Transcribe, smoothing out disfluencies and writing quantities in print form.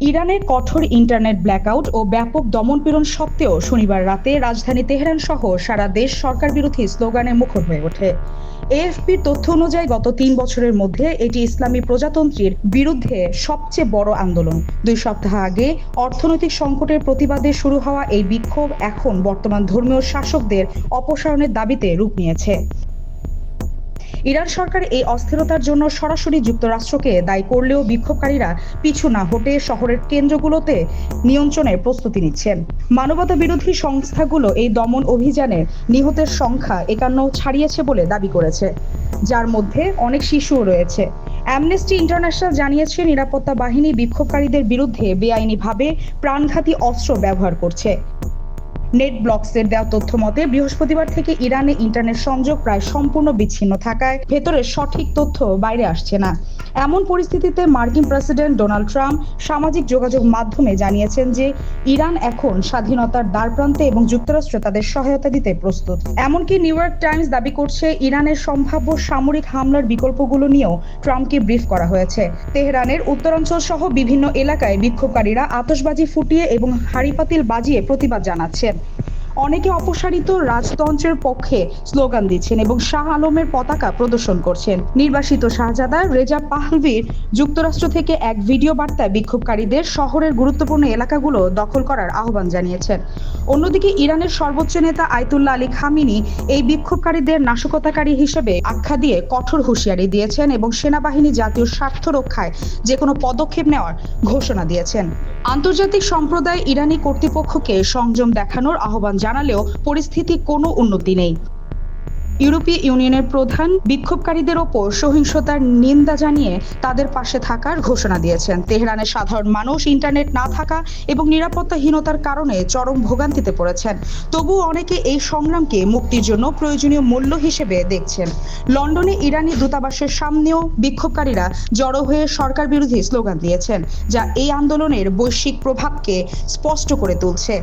ইরানের কঠোর internet blackout ও ব্যাপক দমনপীড়ন সত্ত্বেও শনিবার রাতে রাজধানী তেহরান সহ সারা দেশ সরকার বিরোধী স্লোগানে মুখর হয়ে ওঠে। এএফপির তথ্য অনুযায়ী গত ৩ বছরের মধ্যে এটি ইসলামী প্রজাতন্ত্রের বিরুদ্ধে সবচেয়ে বড় আন্দোলন। ২ সপ্তাহ আগে অর্থনৈতিক সংকটের প্রতিবাদে শুরু হওয়া এই বিক্ষোভ এখন বর্তমান ধর্মীয় শাসকদের অপসারণের দাবিতে রূপ নিয়েছে। ইরান সরকার এই অস্থিরতার জন্য সরাসরি যুক্তরাষ্ট্রকে দায়ী করলেও বিক্ষোভকারীরা পিছু না হটে শহরের কেন্দ্রগুলোতে নিয়ন্ত্রণের প্রস্তুতি নিচ্ছেন। মানবতা বিরোধী সংস্থাগুলো এই দমন অভিযানে নিহতের সংখ্যা ৫১ ছাড়িয়েছে বলে দাবি করেছে, যার মধ্যে অনেক শিশুও রয়েছে। অ্যামনেস্টি ইন্টারন্যাশনাল জানিয়েছে নিরাপত্তা বাহিনী বিক্ষোভকারীদের বিরুদ্ধে বেআইনিভাবে প্রাণঘাতী অস্ত্র ব্যবহার করছে। নেট ব্লকসের দেওয়া তথ্য মতে বৃহস্পতিবার থেকে ইরানে ইন্টারনেট সংযোগ প্রায় সম্পূর্ণ বিচ্ছিন্ন থাকায় ভেতরের সঠিক তথ্য বাইরে আসছে না। এমন পরিস্থিতিতে মার্কিন প্রেসিডেন্ট ডোনাল্ড ট্রাম্প সামাজিক যোগাযোগ মাধ্যমে জানিয়েছেন যে ইরান এখন স্বাধীনতার দ্বারপ্রান্তে এবং যুক্তরাষ্ট্র তাদের সহায়তা দিতে প্রস্তুত। এমনকি নিউ ইয়র্ক টাইমস দাবি করছে ইরানের সম্ভাব্য সামরিক হামলার বিকল্পগুলো নিয়েও ট্রাম্পকে ব্রিফ করা হয়েছে। তেহরানের উত্তরাঞ্চল সহ বিভিন্ন এলাকায় বিক্ষোভকারীরা আতশবাজি ফুটিয়ে এবং হাঁড়িপাতিল বাজিয়ে প্রতিবাদ জানাচ্ছেন। অনেকে অপসারিত রাজতন্ত্রের পক্ষে স্লোগান দিচ্ছেন এবং শাহ আলমের পতাকা প্রদর্শন করছেন। নির্বাসিত শাহজাদা রেজা পাহলভির যুক্তরাষ্ট্র থেকে এক ভিডিও বার্তায় বিক্ষোভকারীদের শহরের গুরুত্বপূর্ণ এলাকাগুলো দখল করার আহ্বান জানিয়েছেন। অন্যদিকে ইরানের সর্বোচ্চ নেতা আয়াতুল্লাহ আলী খামেনি এই বিক্ষোভকারীদের নাশকতাকারী হিসেবে আখ্যা দিয়ে কঠোর হুঁশিয়ারি দিয়েছেন এবং সেনাবাহিনী জাতীয় স্বার্থ রক্ষায় যে কোনো পদক্ষেপ নেওয়ার ঘোষণা দিয়েছেন। আন্তর্জাতিক সম্প্রদায় ইরানি কর্তৃপক্ষকে সংযম দেখানোর আহ্বান জানালেও পরিস্থিতি কোনো উন্নতি নেই। ইউরোপীয় ইউনিয়নের প্রধান বিক্ষোভকারীদের ওপর সহিংসতার নিন্দা জানিয়ে তাদের পাশে থাকার ঘোষণা দিয়েছেন। তেহরানের সাধারণ মানুষ ইন্টারনেট না থাকা এবং নিরাপত্তাহীনতার কারণে চরম ভোগান্তিতে পড়েছেন। তবুও অনেকে এই সংগ্রামকে মুক্তির জন্য প্রয়োজনীয় মূল্য হিসেবে দেখছেন। লন্ডনে ইরানি দূতাবাসের সামনেও বিক্ষোভকারীরা জড়ো হয়ে সরকার বিরোধী স্লোগান দিয়েছেন, যা এই আন্দোলনের বৈশ্বিক প্রভাবকে স্পষ্ট করে তুলছে।